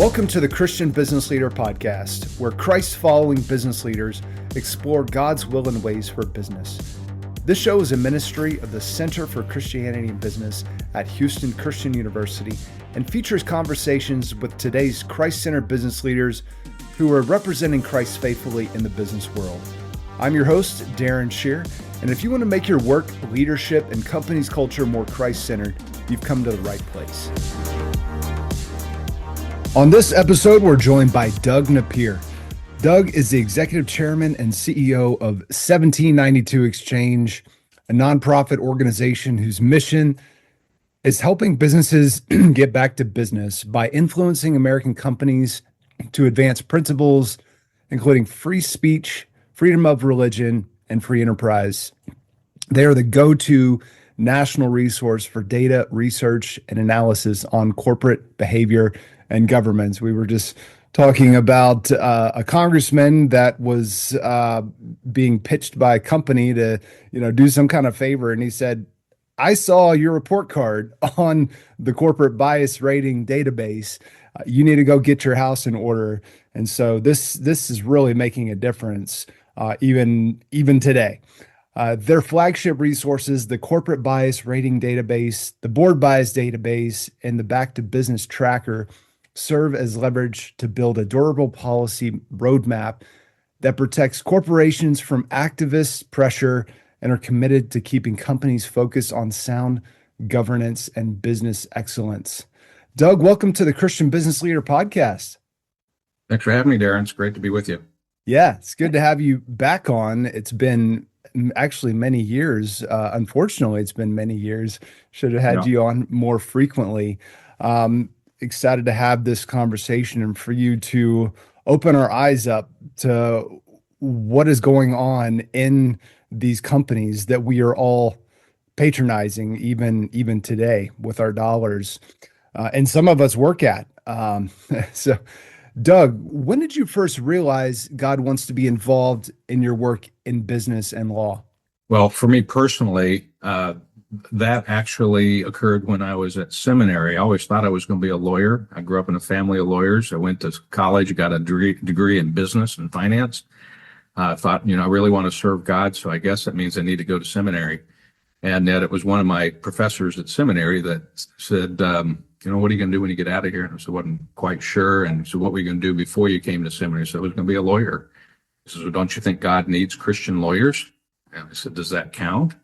Welcome to the Christian Business Leader Podcast, where Christ-following business leaders explore God's will and ways for business. This show is a ministry of the Center for Christianity and Business at Houston Christian University and features conversations with today's Christ-centered business leaders who are representing Christ faithfully in the business world. I'm your host, Darren Shearer, and if you want to make your work, leadership, and company's culture more Christ-centered, you've come to the right place. On this episode, we're joined by Doug Napier. Doug is the executive chairman and CEO of 1792 Exchange, a nonprofit organization whose mission is helping businesses get back to business by influencing American companies to advance principles, including free speech, freedom of religion, and free enterprise. They are the go-to national resource for data, research, and analysis on corporate behavior and governments. We were just talking about a congressman that was being pitched by a company to, do some kind of favor, and he said, "I saw your report card on the corporate bias rating database. You need to go get your house in order." And so this is really making a difference, even today. Their flagship resources, the corporate bias rating database, the board bias database, and the back to business tracker, serve as leverage to build a durable policy roadmap that protects corporations from activist pressure and are committed to keeping companies focused on sound governance and business excellence. Doug, welcome to the Christian Business Leader Podcast. Thanks for having me, Darren. It's great to be with you. Yeah, it's good to have you back on. It's been actually many years. Unfortunately, it's been many years. Should have had you on more frequently. Excited to have this conversation and for you to open our eyes up to what is going on in these companies that we are all patronizing even today with our dollars, and some of us work at. So, Doug, when did you first realize God wants to be involved in your work in business and law? Well, for me personally, that actually occurred when I was at seminary. I always thought I was going to be a lawyer. I grew up in a family of lawyers. I went to college, got a degree in business and finance. I thought, I really want to serve God, so I guess that means I need to go to seminary. And yet it was one of my professors at seminary that said, what are you going to do when you get out of here? And I said, wasn't quite sure. And he said, what were you going to do before you came to seminary? So I was going to be a lawyer. He said, well, don't you think God needs Christian lawyers? And I said, does that count?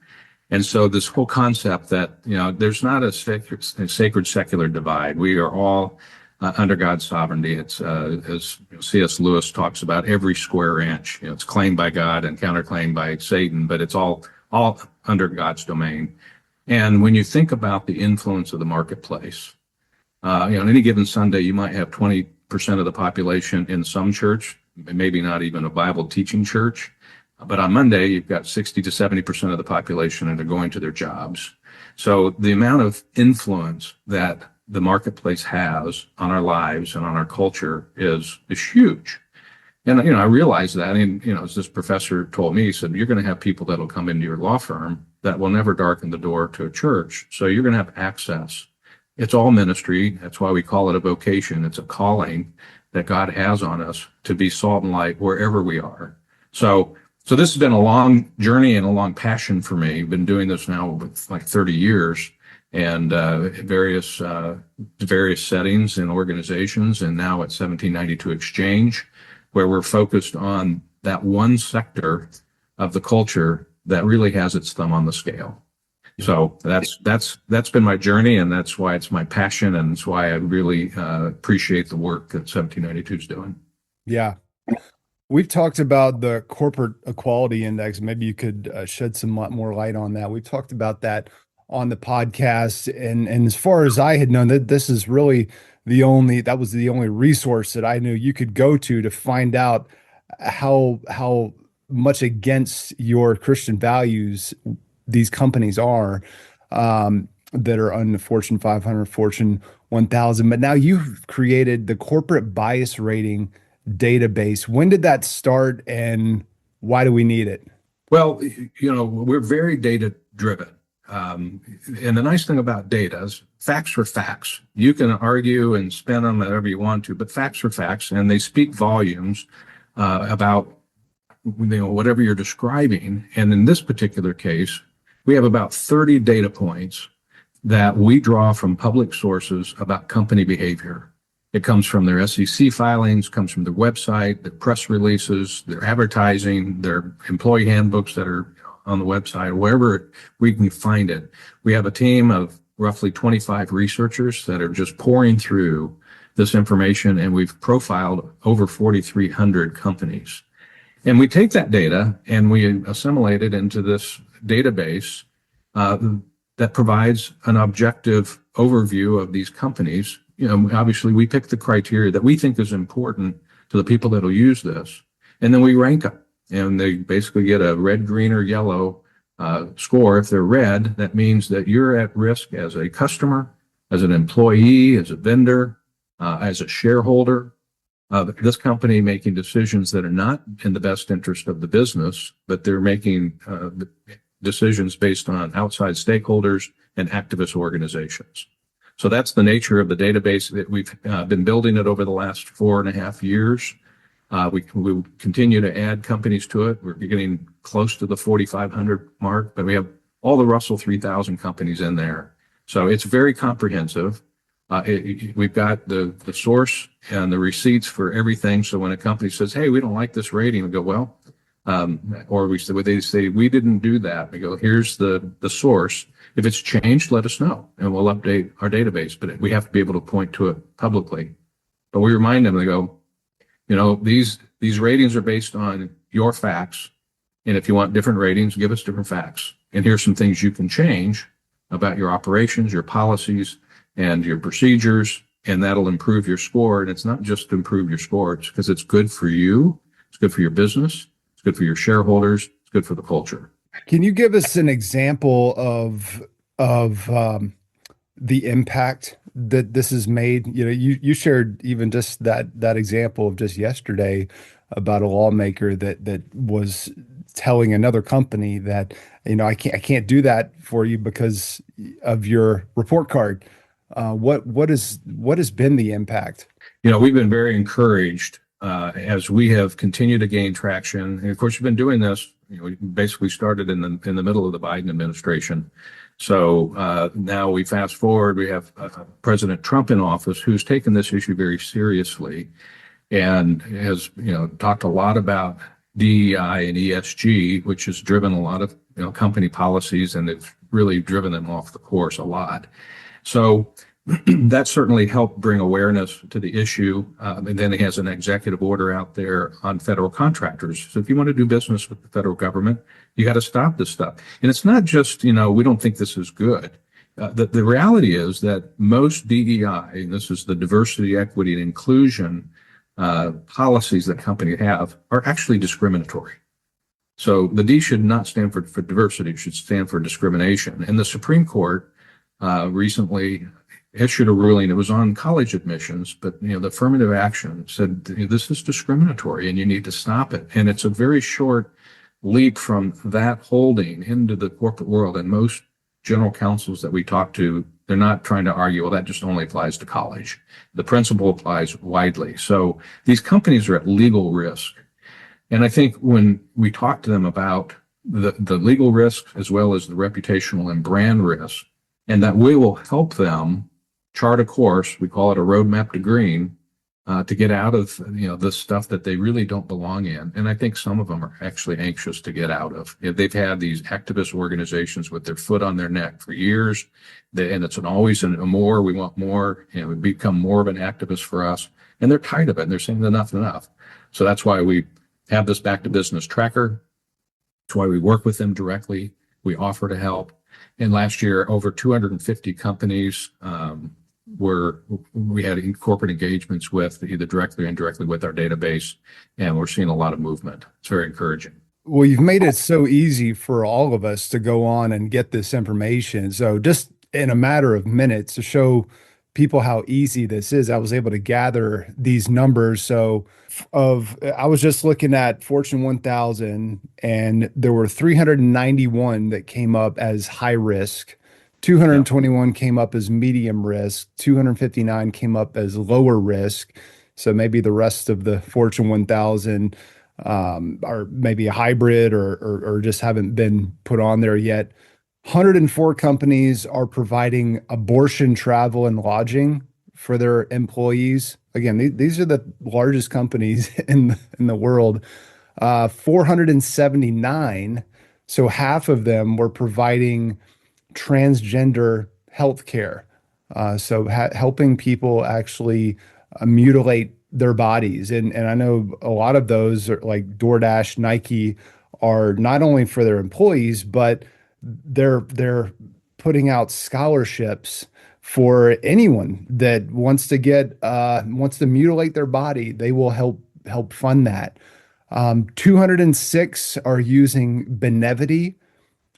And so this whole concept that, there's not a sacred secular divide. We are all under God's sovereignty. It's, as C.S. Lewis talks about, every square inch. It's claimed by God and counterclaimed by Satan, but it's all under God's domain. And when you think about the influence of the marketplace, on any given Sunday, you might have 20% of the population in some church, maybe not even a Bible teaching church. But on Monday, you've got 60 to 70% of the population and they're going to their jobs. So the amount of influence that the marketplace has on our lives and on our culture is huge. And, I realize that. And, as this professor told me, he said, you're going to have people that'll come into your law firm that will never darken the door to a church. So you're going to have access. It's all ministry. That's why we call it a vocation. It's a calling that God has on us to be salt and light wherever we are. So this has been a long journey and a long passion for me. I've been doing this now with like 30 years and various settings and organizations, and now at 1792 Exchange, where we're focused on that one sector of the culture that really has its thumb on the scale. So that's been my journey, and that's why it's my passion, and it's why I really appreciate the work that 1792 is doing. Yeah. We've talked about the corporate equality index. Maybe you could shed some more light on that. We've talked about that on the podcast. And as far as I had known, that this is really that was the only resource that I knew you could go to find out how much against your Christian values these companies are, that are on the Fortune 500, Fortune 1000. But now you've created the corporate bias rating database. When did that start and why do we need it? Well, we're very data driven. And the nice thing about data is facts are facts. You can argue and spin them however you want to, but facts are facts, and they speak volumes about whatever you're describing. And in this particular case, we have about 30 data points that we draw from public sources about company behavior. It comes from their SEC filings, comes from their website, their press releases, their advertising, their employee handbooks that are on the website, wherever we can find it. We have a team of roughly 25 researchers that are just pouring through this information, and we've profiled over 4,300 companies. And we take that data and we assimilate it into this database that provides an objective overview of these companies. Obviously we pick the criteria that we think is important to the people that will use this, and then we rank them. And they basically get a red, green, or yellow score. If they're red, that means that you're at risk as a customer, as an employee, as a vendor, as a shareholder. This company making decisions that are not in the best interest of the business, but they're making decisions based on outside stakeholders and activist organizations. So that's the nature of the database that we've been building it over the last 4.5 years. We continue to add companies to it. We're getting close to the 4,500 mark, but we have all the Russell 3000 companies in there. So it's very comprehensive. We've got the source and the receipts for everything. So when a company says, hey, we don't like this rating, we go, well, or they say, we didn't do that. We go, here's the source. If it's changed, let us know and we'll update our database, but we have to be able to point to it publicly. But we remind them, they go, these ratings are based on your facts. And if you want different ratings, give us different facts. And here's some things you can change about your operations, your policies, and your procedures, and that'll improve your score. And it's not just to improve your score, it's because it's good for you, it's good for your business, it's good for your shareholders, it's good for the culture. Can you give us an example of the impact that this has made? You shared even just that example of just yesterday about a lawmaker that was telling another company that, I can't do that for you because of your report card. What has been the impact? We've been very encouraged as we have continued to gain traction. And of course, we've been doing this. We basically started in the middle of the Biden administration. So now we fast forward. We have President Trump in office, who's taken this issue very seriously, and has talked a lot about DEI and ESG, which has driven a lot of company policies, and it's really driven them off the course a lot. So that certainly helped bring awareness to the issue. And then he has an executive order out there on federal contractors. So if you want to do business with the federal government, you got to stop this stuff. And it's not just, we don't think this is good. The reality is that most DEI, and this is the diversity, equity, and inclusion policies that companies have, are actually discriminatory. So the D should not stand for diversity, it should stand for discrimination. And the Supreme Court recently issued a ruling. It was on college admissions, but the affirmative action said this is discriminatory and you need to stop it. And it's a very short leap from that holding into the corporate world. And most general counsels that we talk to, they're not trying to argue, well, that just only applies to college. The principle applies widely. So these companies are at legal risk. And I think when we talk to them about the legal risk as well as the reputational and brand risk, and that we will help them chart a course, we call it a roadmap to green, to get out of this stuff that they really don't belong in. And I think some of them are actually anxious to get out of. They've had these activist organizations with their foot on their neck for years, and it's always a more, we want more, and it become more of an activist for us. And they're tired of it, and they're saying enough. So that's why we have this back to business tracker. That's why we work with them directly. We offer to help. And last year, over 250 companies we had corporate engagements with, either directly or indirectly with our database, and we're seeing a lot of movement. It's very encouraging. Well, you've made it so easy for all of us to go on and get this information. So just in a matter of minutes to show people how easy this is. I was able to gather these numbers. So I was just looking at Fortune 1000, and there were 391 that came up as high risk. Yeah. 221 came up as medium risk. 259 came up as lower risk. So maybe the rest of the Fortune 1000 are maybe a hybrid or just haven't been put on there yet. 104 companies are providing abortion travel and lodging for their employees. Again, these are the largest companies in the world. 479, so half of them were providing transgender health care. So helping people actually mutilate their bodies. And I know a lot of those are like DoorDash, Nike are not only for their employees, but they're putting out scholarships for anyone that wants to mutilate their body. They will help fund that. 206 are using Benevity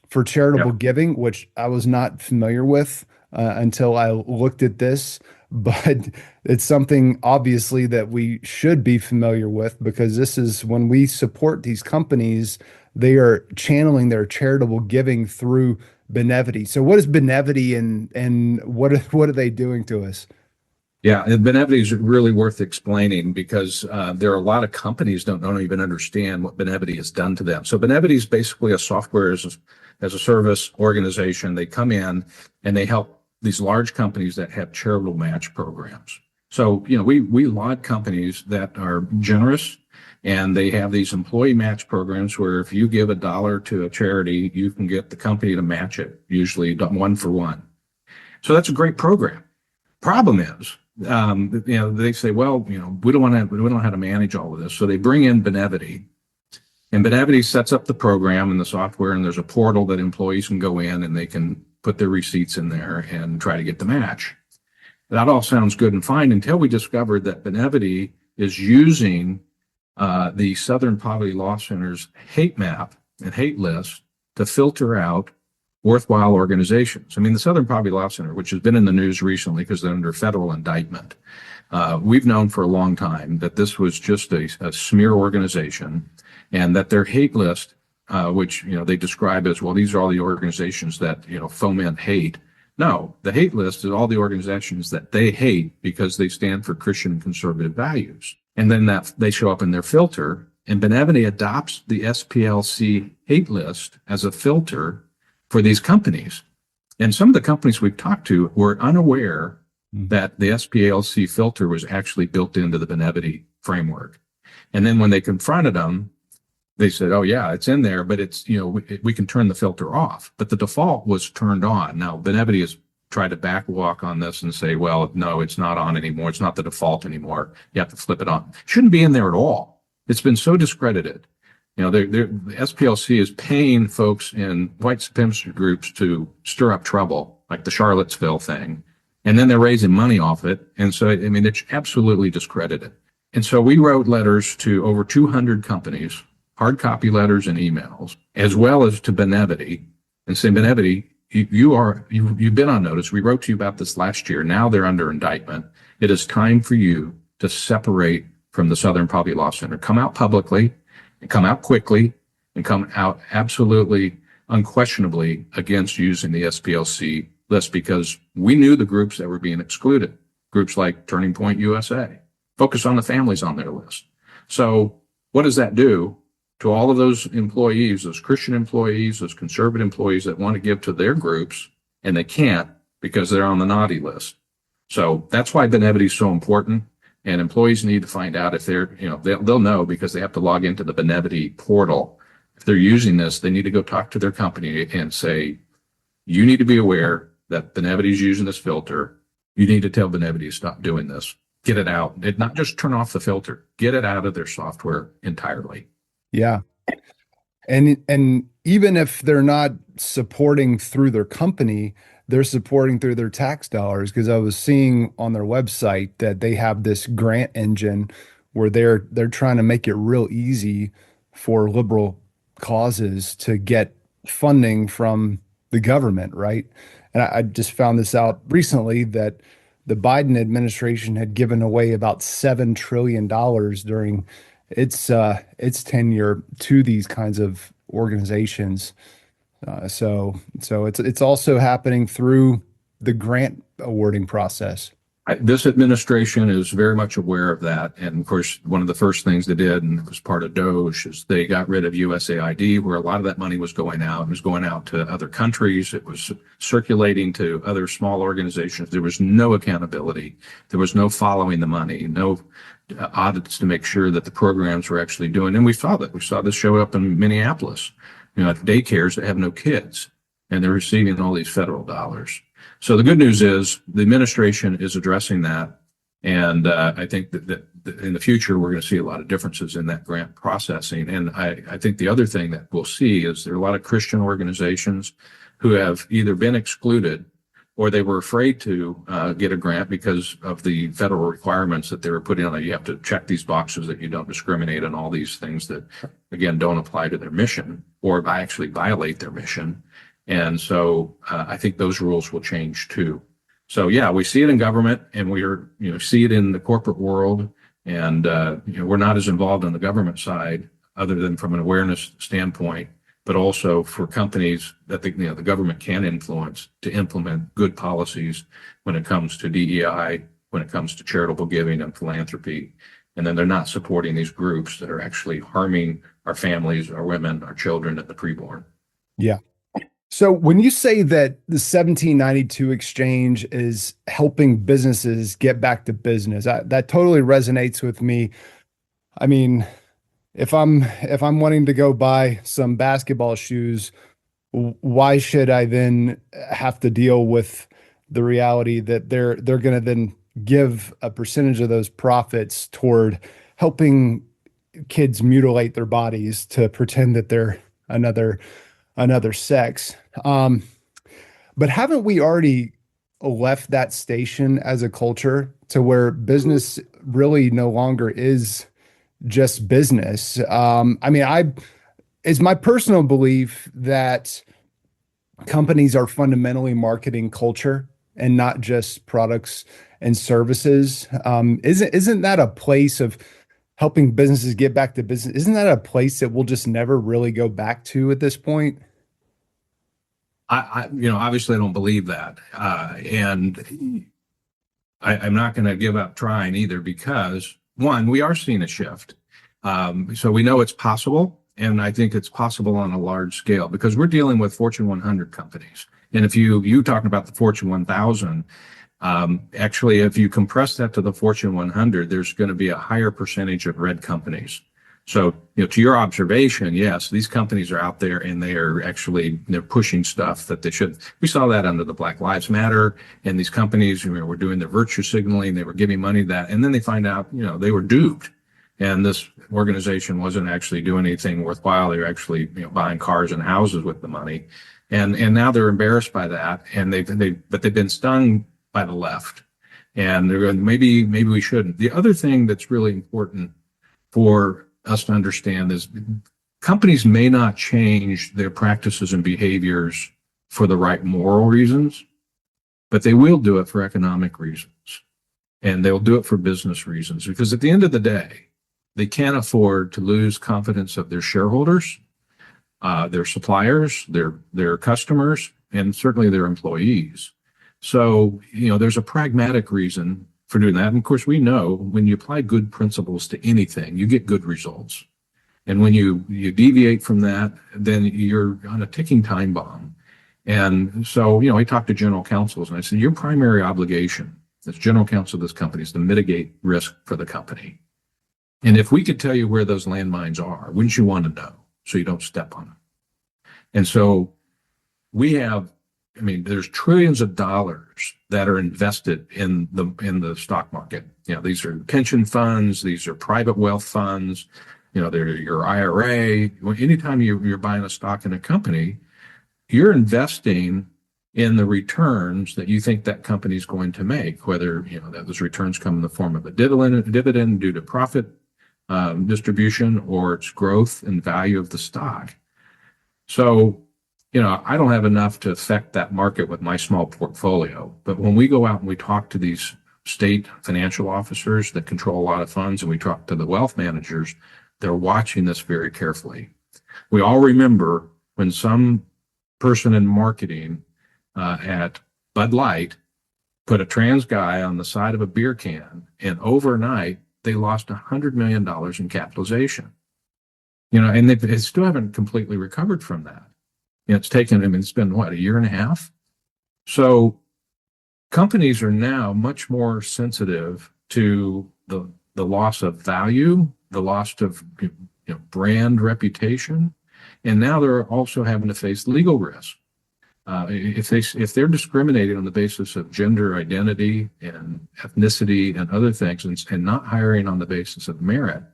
for charitable Yeah. giving, which I was not familiar with until I looked at this. But it's something obviously that we should be familiar with, because this is when we support these companies, they are channeling their charitable giving through Benevity. So what is Benevity, and what are they doing to us? Yeah, and Benevity is really worth explaining because there are a lot of companies don't even understand what Benevity has done to them. So Benevity is basically a software as a service organization. They come in and they help these large companies that have charitable match programs. So, we laud companies that are generous, and they have these employee match programs where if you give $1 to a charity, you can get the company to match it, usually 1-for-1. So that's a great program. Problem is, they say, well, we don't know how to manage all of this. So they bring in Benevity, and Benevity sets up the program and the software, and there's a portal that employees can go in and they can put their receipts in there and try to get the match. That all sounds good and fine until we discovered that Benevity is using the Southern Poverty Law Center's hate map and hate list to filter out worthwhile organizations. I mean, the Southern Poverty Law Center, which has been in the news recently because they're under federal indictment, we've known for a long time that this was just a smear organization, and that their hate list, which they describe as, well, these are all the organizations that foment hate. No, the hate list is all the organizations that they hate because they stand for Christian and conservative values. And then that they show up in their filter, and Benevity adopts the SPLC hate list as a filter for these companies. And some of the companies we've talked to were unaware that the SPLC filter was actually built into the Benevity framework. And then when they confronted them, they said, oh yeah, it's in there, but it's, we can turn the filter off. But the default was turned on. Now, Benevity has tried to backwalk on this and say, well, no, it's not on anymore. It's not the default anymore. You have to flip it on. Shouldn't be in there at all. It's been so discredited. The SPLC is paying folks in white supremacist groups to stir up trouble, like the Charlottesville thing. And then they're raising money off it. And so, it's absolutely discredited. And so we wrote letters to over 200 companies, hard copy letters and emails, as well as to Benevity, and saying, Benevity, you've been on notice. We wrote to you about this last year. Now they're under indictment. It is time for you to separate from the Southern Poverty Law Center. Come out publicly, and come out quickly, and come out absolutely unquestionably against using the SPLC list, because we knew the groups that were being excluded, groups like Turning Point USA, focus on the families on their list. So what does that do to all of those employees, those Christian employees, those conservative employees that want to give to their groups, and they can't because they're on the naughty list? So that's why Benevity is so important. And employees need to find out if they're, they'll know because they have to log into the Benevity portal. If they're using this, they need to go talk to their company and say, you need to be aware that Benevity is using this filter. You need to tell Benevity to stop doing this. Get it out. Not just turn off the filter. Get it out of their software entirely. Yeah. And even if they're not supporting through their company, they're supporting through their tax dollars, because I was seeing on their website that they have this grant engine where they're trying to make it real easy for liberal causes to get funding from the government, right? And I just found this out recently that the Biden administration had given away about $7 trillion during its tenure to these kinds of organizations. So it's also happening through the grant awarding process. This administration is very much aware of that. And of course, one of the first things they did, and it was part of DOGE, is they got rid of USAID, where a lot of that money was going out. It was going out to other countries. It was circulating to other small organizations. There was no accountability. There was no following the money, no audits to make sure that the programs were actually doing. And we saw that. We saw this show up in Minneapolis, at daycares that have no kids, and they're receiving all these federal dollars. So the good news is the administration is addressing that. And I think that in the future, we're going to see a lot of differences in that grant processing. And I think the other thing that we'll see is there are a lot of Christian organizations who have either been excluded or they were afraid to get a grant because of the federal requirements that they were putting on it. You have to check these boxes that you don't discriminate and all these things that, again, don't apply to their mission or actually violate their mission. And so I think those rules will change too. So yeah, we see it in government, and we're see it in the corporate world, and we're not as involved on the government side, other than from an awareness standpoint, but also for companies that the government can influence to implement good policies when it comes to DEI, when it comes to charitable giving and philanthropy, and then they're not supporting these groups that are actually harming our families, our women, our children, and the preborn. Yeah. So when you say that the 1792 exchange is helping businesses get back to business, that totally resonates with me. I mean, if I'm wanting to go buy some basketball shoes, why should I then have to deal with the reality that they're going to then give a percentage of those profits toward helping kids mutilate their bodies to pretend that they're another sex. But haven't we already left that station as a culture to where business really no longer is just business? It's my personal belief that companies are fundamentally marketing culture and not just products and services. Isn't that a place of helping businesses get back to business? Isn't that a place that we'll just never really go back to at this point? Obviously I don't believe that. And I'm not going to give up trying either, because one, we are seeing a shift. So we know it's possible. And I think it's possible on a large scale because we're dealing with Fortune 100 companies. And if you talking about the Fortune 1000, actually, if you compress that to the Fortune 100, there's going to be a higher percentage of red companies. So, to your observation, yes, these companies are out there and they're pushing stuff that they shouldn't. We saw that under the Black Lives Matter, and these companies were doing their virtue signaling. They were giving money to that, and then they find out, they were duped. And this organization wasn't actually doing anything worthwhile. They were actually, buying cars and houses with the money. And now they're embarrassed by that. And but they've been stung by the left. And they're going, maybe we shouldn't. The other thing that's really important for us to understand is companies may not change their practices and behaviors for the right moral reasons, but they will do it for economic reasons. And they'll do it for business reasons, because at the end of the day, they can't afford to lose confidence of their shareholders, their suppliers, their customers, and certainly their employees. So, there's a pragmatic reason for doing that. And of course, we know when you apply good principles to anything, you get good results. And when you deviate from that, then you're on a ticking time bomb. And so, I talked to general counsels and I said, your primary obligation as general counsel of this company is to mitigate risk for the company. And if we could tell you where those landmines are, wouldn't you want to know so you don't step on them? And so we have, there's trillions of dollars that are invested in the stock market. These are pension funds, these are private wealth funds, they're your IRA. Anytime you're buying a stock in a company, you're investing in the returns that you think that company is going to make, whether that those returns come in the form of a dividend due to profit distribution, or its growth and value of the stock. So, I don't have enough to affect that market with my small portfolio. But when we go out and we talk to these state financial officers that control a lot of funds, and we talk to the wealth managers, they're watching this very carefully. We all remember when some person in marketing at Bud Light put a trans guy on the side of a beer can, and overnight they lost $100 million in capitalization. And they still haven't completely recovered from that. It's taken them, it's been what, a year and a half? So companies are now much more sensitive to the loss of value, the loss of brand reputation, and now they're also having to face legal risk. If they're discriminating on the basis of gender identity and ethnicity and other things, and not hiring on the basis of merit,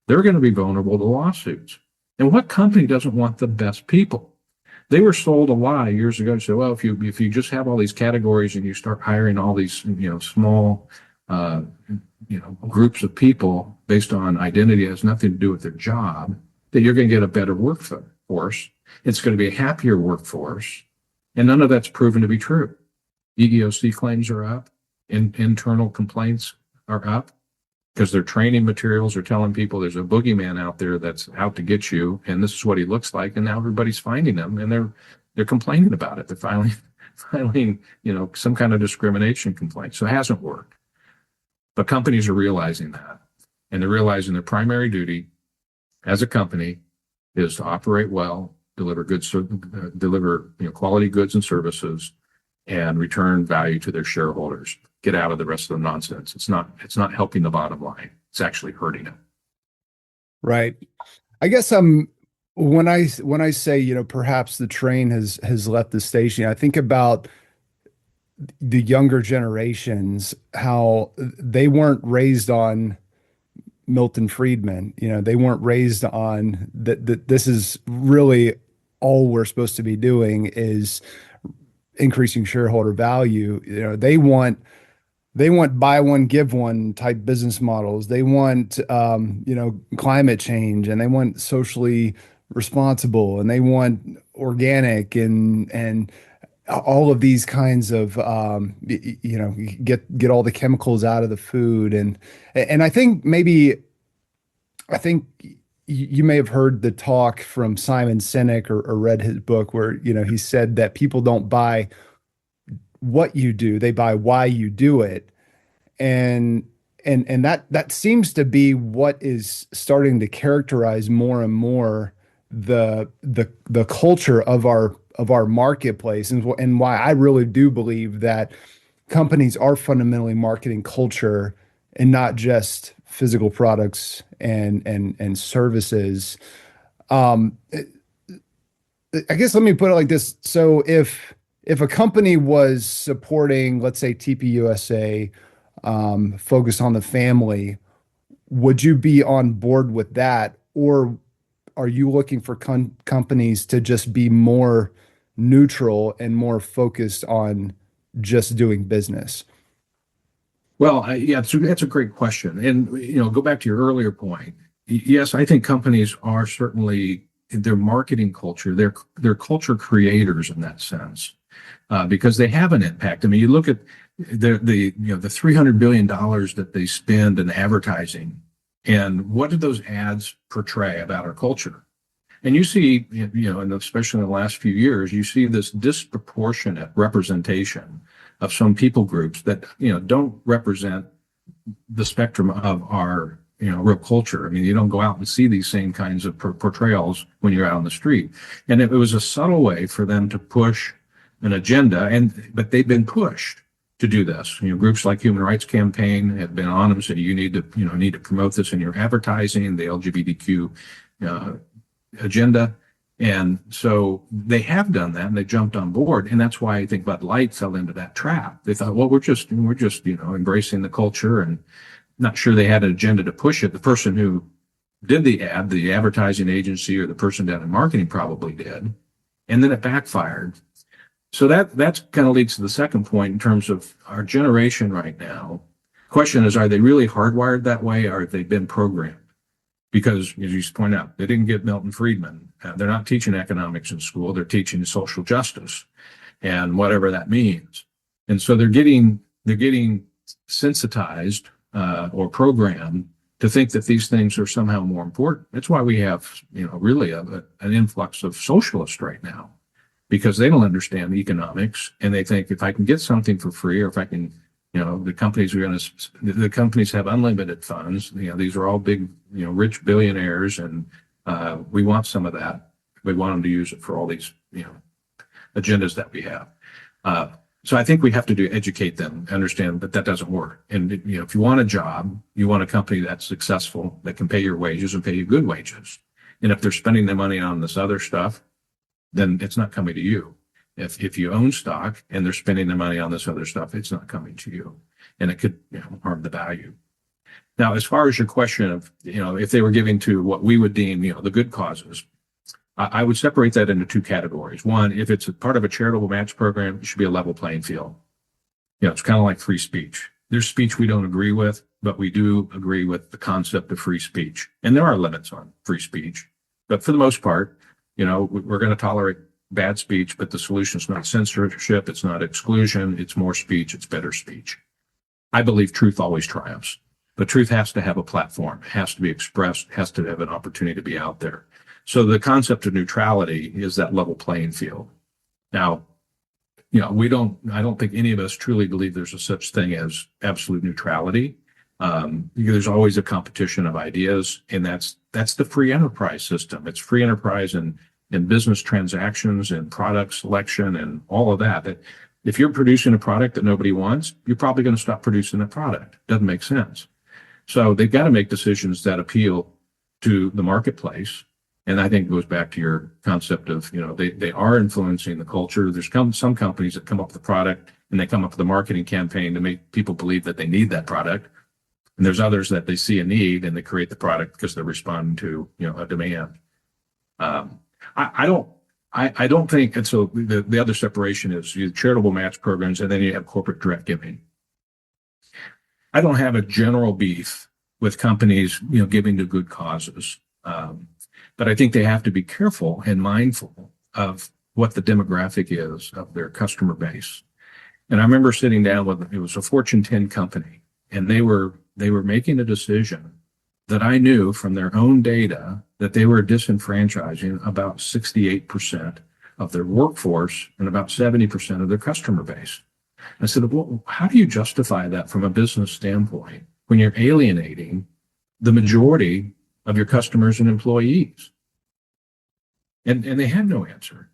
they're going to be vulnerable to lawsuits. And what company doesn't want the best people? They were sold a lie years ago to say, well, if you just have all these categories and you start hiring all these small groups of people based on identity, it has nothing to do with their job, that you're going to get a better workforce. It's going to be a happier workforce. And none of that's proven to be true. EEOC claims are up. Internal complaints are up because their training materials are telling people there's a boogeyman out there that's out to get you, and this is what he looks like. And now everybody's finding them, and they're complaining about it. They're filing some kind of discrimination complaint. So it hasn't worked. But companies are realizing that, and they're realizing their primary duty as a company is to operate well, deliver quality goods and services, and return value to their shareholders. Get out of the rest of the nonsense. It's not helping the bottom line. It's actually hurting it. Right. I guess when I say, perhaps the train has left the station, I think about the younger generations, how they weren't raised on Milton Friedman. They weren't raised on that this is really all we're supposed to be doing is increasing shareholder value. They want buy one, give one type business models. They want, climate change, and they want socially responsible, and they want organic and all of these kinds of, get all the chemicals out of the food. And I think you may have heard the talk from Simon Sinek or read his book where, he said that people don't buy what you do, they buy why you do it. And that seems to be what is starting to characterize more and more the culture of our marketplace, and why I really do believe that companies are fundamentally marketing culture and not just physical products and services. I guess let me put it like this. So if a company was supporting, let's say, TPUSA, focus on the family, would you be on board with that? Or are you looking for companies to just be more neutral and more focused on just doing business? Well, yeah, that's a great question. And, go back to your earlier point. Yes, I think companies are certainly, their marketing culture, they're culture creators in that sense, because they have an impact. I mean, you look at the $300 billion that they spend in advertising, and what do those ads portray about our culture? And you see, and especially in the last few years, you see this disproportionate representation of some people groups that, don't represent the spectrum of our, real culture. I mean, you don't go out and see these same kinds of portrayals when you're out on the street. And it was a subtle way for them to push an agenda, but they've been pushed to do this. Groups like Human Rights Campaign have been on them, saying you need to promote this in your advertising, the LGBTQ agenda. And so they have done that, and they jumped on board. And that's why I think Bud Light fell into that trap. They thought, well, we're just embracing the culture, and not sure they had an agenda to push it. The person who did the ad, the advertising agency or the person down in marketing probably did. And then it backfired. So that kind of leads to the second point in terms of our generation right now. Question is, are they really hardwired that way, or have they been programmed? Because, as you point out, they didn't get Milton Friedman. They're not teaching economics in school. They're teaching social justice and whatever that means. And so they're getting sensitized or programmed to think that these things are somehow more important. That's why we have, really an influx of socialists right now, because they don't understand economics, and they think if I can get something for free, or if I can, the companies have unlimited funds. These are all big, rich billionaires, and we want some of that. We want them to use it for all these, agendas that we have. So I think we have to educate them, understand that that doesn't work. And, if you want a job, you want a company that's successful, that can pay your wages and pay you good wages. And if they're spending their money on this other stuff, then it's not coming to you. If you own stock and they're spending their money on this other stuff, it's not coming to you. And it could, harm the value. Now, as far as your question of, if they were giving to what we would deem, the good causes, I would separate that into two categories. One, if it's a part of a charitable match program, it should be a level playing field. It's kind of like free speech. There's speech we don't agree with, but we do agree with the concept of free speech. And there are limits on free speech. But for the most part, we're going to tolerate bad speech, but the solution is not censorship. It's not exclusion. It's more speech. It's better speech. I believe truth always triumphs, but truth has to have a platform, it has to be expressed, has to have an opportunity to be out there. So the concept of neutrality is that level playing field. Now, I don't think any of us truly believe there's a such thing as absolute neutrality. There's always a competition of ideas, and that's the free enterprise system. It's free enterprise in business transactions and product selection and all of that. That if you're producing a product that nobody wants, you're probably going to stop producing that product. Doesn't make sense. So they've got to make decisions that appeal to the marketplace. And I think it goes back to your concept of, they are influencing the culture. There's some companies that come up with a product and they come up with a marketing campaign to make people believe that they need that product. And there's others that they see a need and they create the product because they're responding to, a demand. I don't think, and so the other separation is you charitable match programs, and then you have corporate direct giving. I don't have a general beef with companies, giving to good causes. But I think they have to be careful and mindful of what the demographic is of their customer base. And I remember sitting down with, it was a Fortune 10 company, and they were making a decision that I knew from their own data that they were disenfranchising about 68% of their workforce and about 70% of their customer base. I said, well, how do you justify that from a business standpoint when you're alienating the majority of your customers and employees? And they had no answer.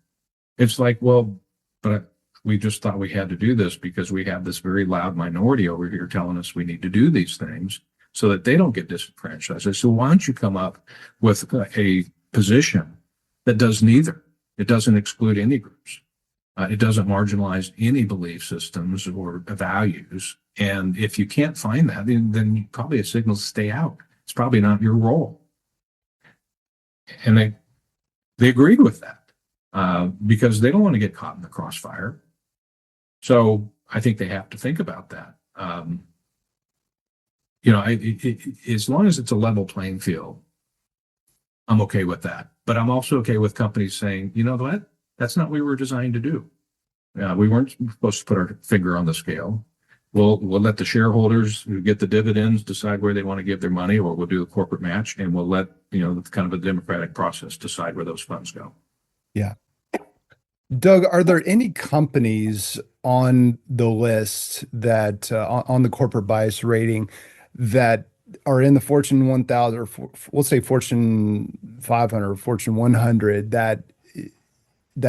It's like, well, but we just thought we had to do this because we have this very loud minority over here telling us we need to do these things so that they don't get disenfranchised. I said, why don't you come up with a position that does neither? It doesn't exclude any groups. It doesn't marginalize any belief systems or values. And if you can't find that, then probably a signal to stay out. It's probably not your role. And they agreed with that because they don't want to get caught in the crossfire. So I think they have to think about that. As long as it's a level playing field, I'm okay with that. But I'm also okay with companies saying, you know what, that's not what we were designed to do. We weren't supposed to put our finger on the scale. We'll let the shareholders who get the dividends decide where they want to give their money, or we'll do a corporate match, and we'll let, kind of a democratic process decide where those funds go. Yeah. Doug, are there any companies on the list that on the corporate bias rating that are in the Fortune 1000 or we'll say Fortune 500 or Fortune 100 that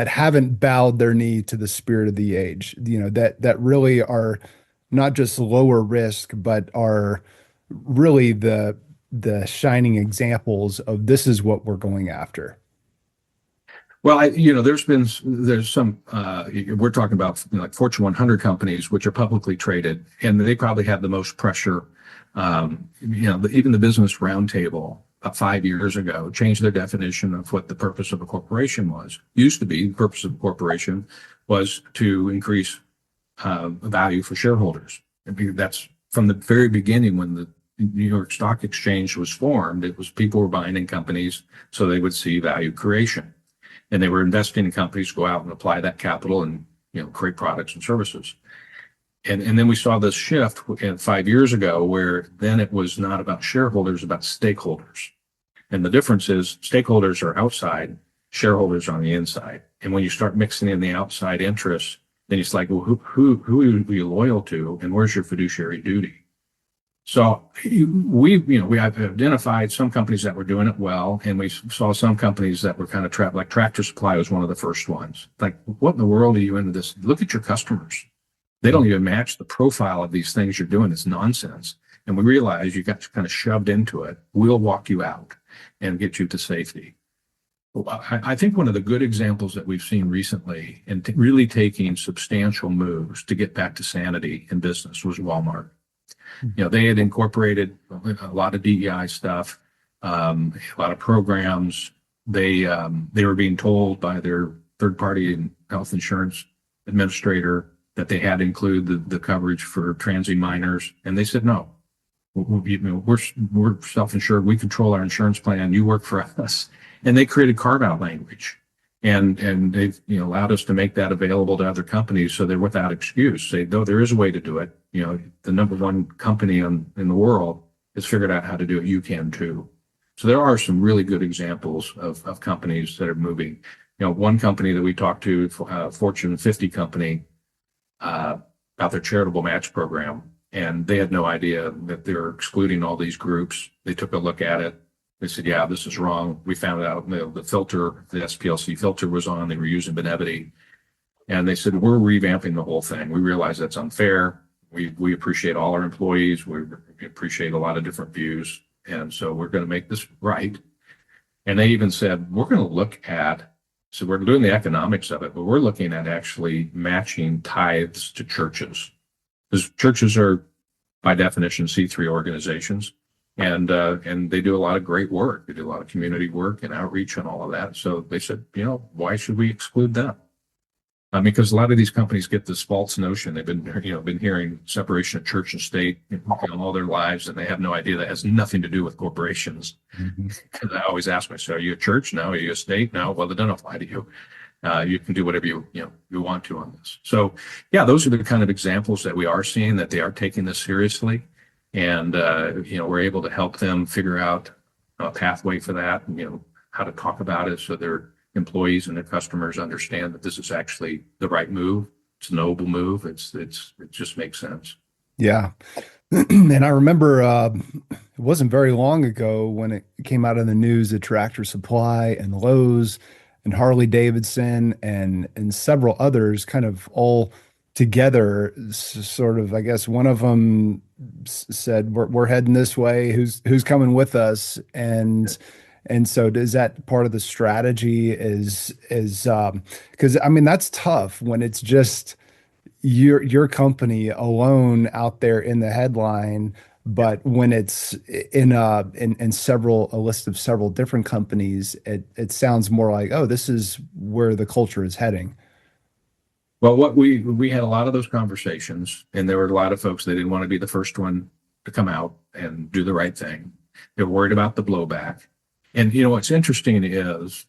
haven't bowed their knee to the spirit of the age, that really are not just lower risk, but are really the shining examples of this is what we're going after? Well, there's some, we're talking about like Fortune 100 companies, which are publicly traded, and they probably have the most pressure. Even the Business Roundtable 5 years ago changed their definition of what the purpose of a corporation was. Used to be the purpose of a corporation was to increase value for shareholders. That's from the very beginning when the New York Stock Exchange was formed. It was people were buying in companies so they would see value creation. And they were investing in companies to go out and apply that capital and, create products and services. And then we saw this shift 5 years ago where then it was not about shareholders, about stakeholders. And the difference is stakeholders are outside, shareholders on the inside. And when you start mixing in the outside interests, then it's like, well, who are you loyal to, and where's your fiduciary duty? So we have identified some companies that were doing it well, and we saw some companies that were kind of trapped. Like Tractor Supply was one of the first ones. Like, what in the world are you into this? Look at your customers. They don't even match the profile of these things you're doing. It's nonsense. And we realize you got kind of shoved into it. We'll walk you out and get you to safety. I think one of the good examples that we've seen recently in really taking substantial moves to get back to sanity in business was Walmart. They had incorporated a lot of DEI stuff, a lot of programs. They were being told by their third-party health insurance administrator that they had to include the coverage for transient minors, and they said no. We're self-insured. We control our insurance plan. You work for us, and they created carve-out language, and they've allowed us to make that available to other companies, so they're without excuse. Say, though there is a way to do it. The number one company in the world has figured out how to do it. You can too. So there are some really good examples of companies that are moving. One company that we talked to, Fortune 50 company, about their charitable match program, and they had no idea that they're excluding all these groups. They took a look at it. They said, yeah, this is wrong. We found out the filter, the SPLC filter was on. They were using Benevity. And they said, we're revamping the whole thing. We realize that's unfair. We appreciate all our employees. We appreciate a lot of different views. And so we're going to make this right. And they even said, we're going to look at, so we're doing the economics of it, but we're looking at actually matching tithes to churches. Because churches are, by definition, C3 organizations. And they do a lot of great work. They do a lot of community work and outreach and all of that. So they said, why should we exclude them? Because a lot of these companies get this false notion. They've been hearing separation of church and state all their lives, and they have no idea that has nothing to do with corporations. Because I always ask myself, are you a church? No. Are you a state? No. Well, they don't apply to you. You can do whatever you want to on this. So, yeah, those are the kind of examples that we are seeing, that they are taking this seriously, and we're able to help them figure out a pathway for that, and, how to talk about it so their employees and their customers understand that this is actually the right move. It's a noble move. It just makes sense. Yeah. And I remember it wasn't very long ago when it came out in the news that Tractor Supply and Lowe's and Harley Davidson and several others kind of all together sort of, I guess one of them said, we're heading this way. Who's coming with us? And so is that part of the strategy is because I mean, that's tough when it's just your company alone out there in the headline, but when it's in a list of several different companies, it sounds more like, oh, this is where the culture is heading. Well, what we had a lot of those conversations, and there were a lot of folks that didn't want to be the first one to come out and do the right thing. They're worried about the blowback. And what's interesting is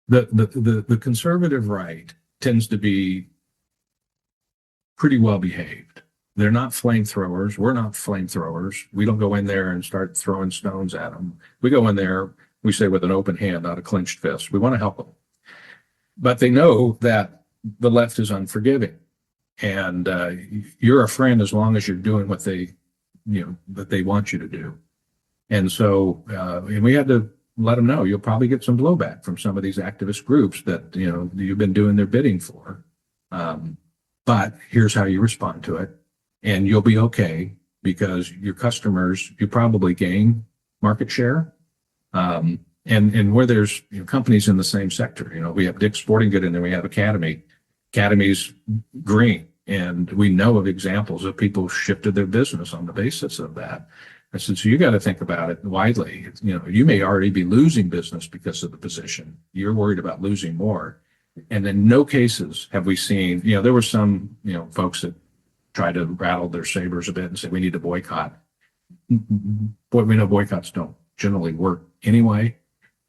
the conservative right tends to be pretty well behaved. They're not flamethrowers. We're not flamethrowers. We don't go in there and start throwing stones at them. We go in there, we say, with an open hand, not a clenched fist. We want to help them. But they know that the left is unforgiving. And you're a friend as long as you're doing what they want you to do. And so, and we had to let them know, you'll probably get some blowback from some of these activist groups that, you've been doing their bidding for. But here's how you respond to it. And you'll be okay, because your customers, you probably gain market share. And where there's companies in the same sector, we have Dick's Sporting Good and then we have Academy. Academy's green. And we know of examples of people shifted their business on the basis of that. I said, so you got to think about it widely. You may already be losing business because of the position. You're worried about losing more. And in no cases have we seen, there were some, folks that tried to rattle their sabers a bit and say, we need to boycott. Boy, we know boycotts don't generally work anyway.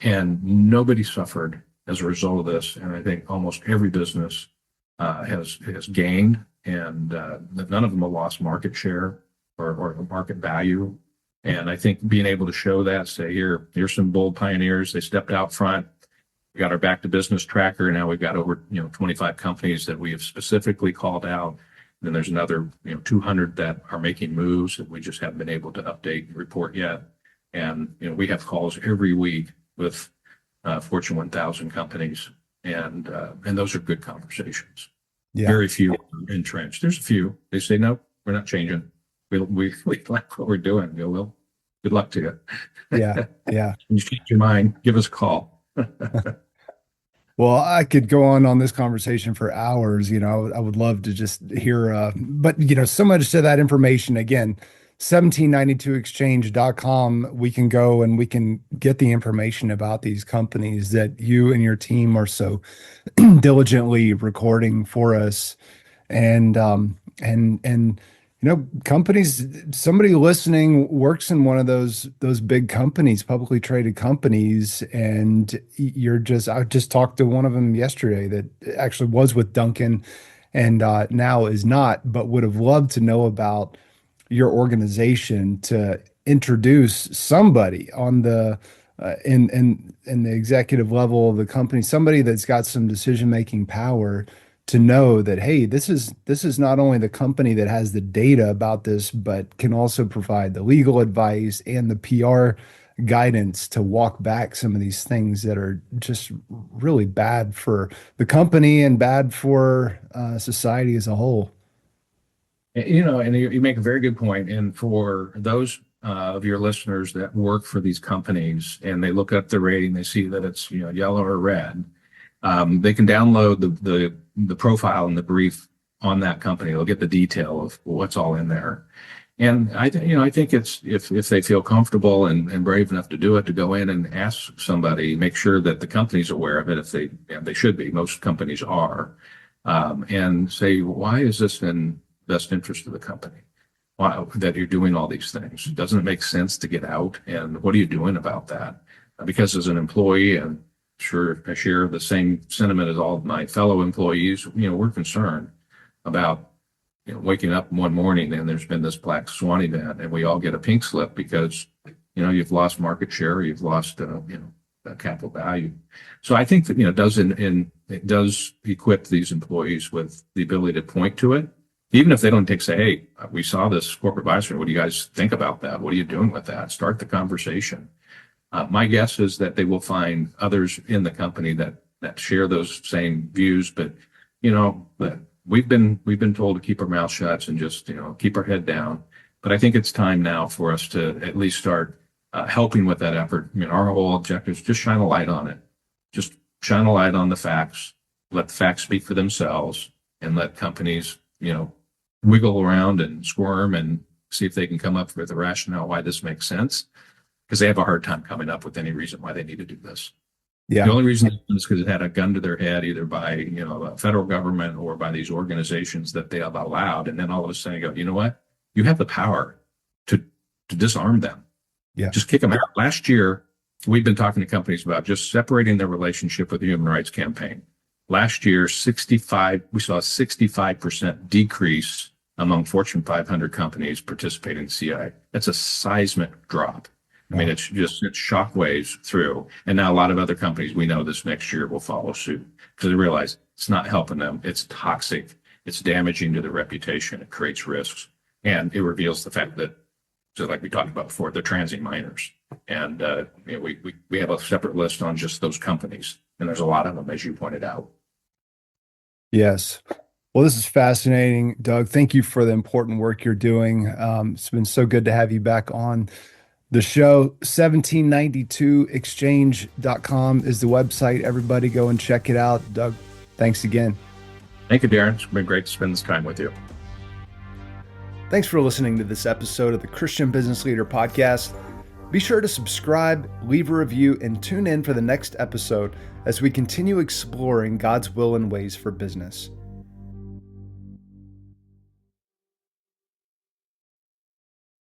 And nobody suffered as a result of this. And I think almost every business has gained and none of them have lost market share or market value. And I think being able to show that, say, here's some bold pioneers. They stepped out front. We got our back to business tracker. Now we've got over 25 companies that we have specifically called out. Then there's another 200 that are making moves that we just haven't been able to update and report yet. And we have calls every week with Fortune 1000 companies, and those are good conversations. Yeah. Very few are entrenched. There's a few. They say, no, we're not changing. We like what we're doing. Well, good luck to you. Yeah. Yeah. When you change your mind, give us a call. Well, I could go on this conversation for hours. I would love to just hear, but so much to that information. Again, 1792exchange.com. We can go and we can get the information about these companies that you and your team are so diligently recording for us. And companies, somebody listening works in one of those big companies, publicly traded companies, and I just talked to one of them yesterday that actually was with Duncan and now is not, but would have loved to know about your organization to introduce somebody on the in the executive level of the company, somebody that's got some decision-making power, to know that, hey, this is not only the company that has the data about this, but can also provide the legal advice and the PR guidance to walk back some of these things that are just really bad for the company and bad for society as a whole. And you make a very good point. And for those of your listeners that work for these companies and they look up the rating, they see that it's yellow or red. They can download the profile and the brief on that company. They'll get the detail of what's all in there. And I think it's if they feel comfortable and brave enough to do it, to go in and ask somebody, make sure that the company's aware of it. If they should be, most companies are, and say, why is this in best interest of the company? Why that you're doing all these things? Doesn't it make sense to get out? And what are you doing about that? Because as an employee, and sure, I share the same sentiment as all of my fellow employees. We're concerned about waking up one morning and there's been this black swan event, and we all get a pink slip because you've lost market share, you've lost capital value. So I think that it does equip these employees with the ability to point to it, even if they don't say, hey, we saw this corporate advisory. What do you guys think about that? What are you doing with that? Start the conversation. My guess is that they will find others in the company that share those same views, but that we've been told to keep our mouth shut and just keep our head down. But I think it's time now for us to at least start helping with that effort. Our whole objective is just shine a light on it. Just shine a light on the facts. Let the facts speak for themselves, and let companies wiggle around and squirm and see if they can come up with a rationale why this makes sense. Because they have a hard time coming up with any reason why they need to do this. Yeah. The only reason is because it had a gun to their head, either by the federal government or by these organizations that they have allowed. And then all of a sudden you go, you know what? You have the power to disarm them. Yeah. Just kick them out. Last year, we've been talking to companies about just separating their relationship with the Human Rights Campaign. Last year, we saw a 65% decrease among Fortune 500 companies participating in CI. That's a seismic drop. I mean, it's shockwaves through. And now a lot of other companies, we know this next year will follow suit because they realize it's not helping them. It's toxic. It's damaging to their reputation. It creates risks. And it reveals the fact that, so like we talked about before, they're transient minors. And we have a separate list on just those companies. And there's a lot of them, as you pointed out. Yes. Well, this is fascinating, Doug. Thank you for the important work you're doing. It's been so good to have you back on the show. 1792exchange.com is the website. Everybody go and check it out. Doug, thanks again. Thank you, Darren. It's been great to spend this time with you. Thanks for listening to this episode of the Christian Business Leader Podcast. Be sure to subscribe, leave a review, and tune in for the next episode as we continue exploring God's will and ways for business.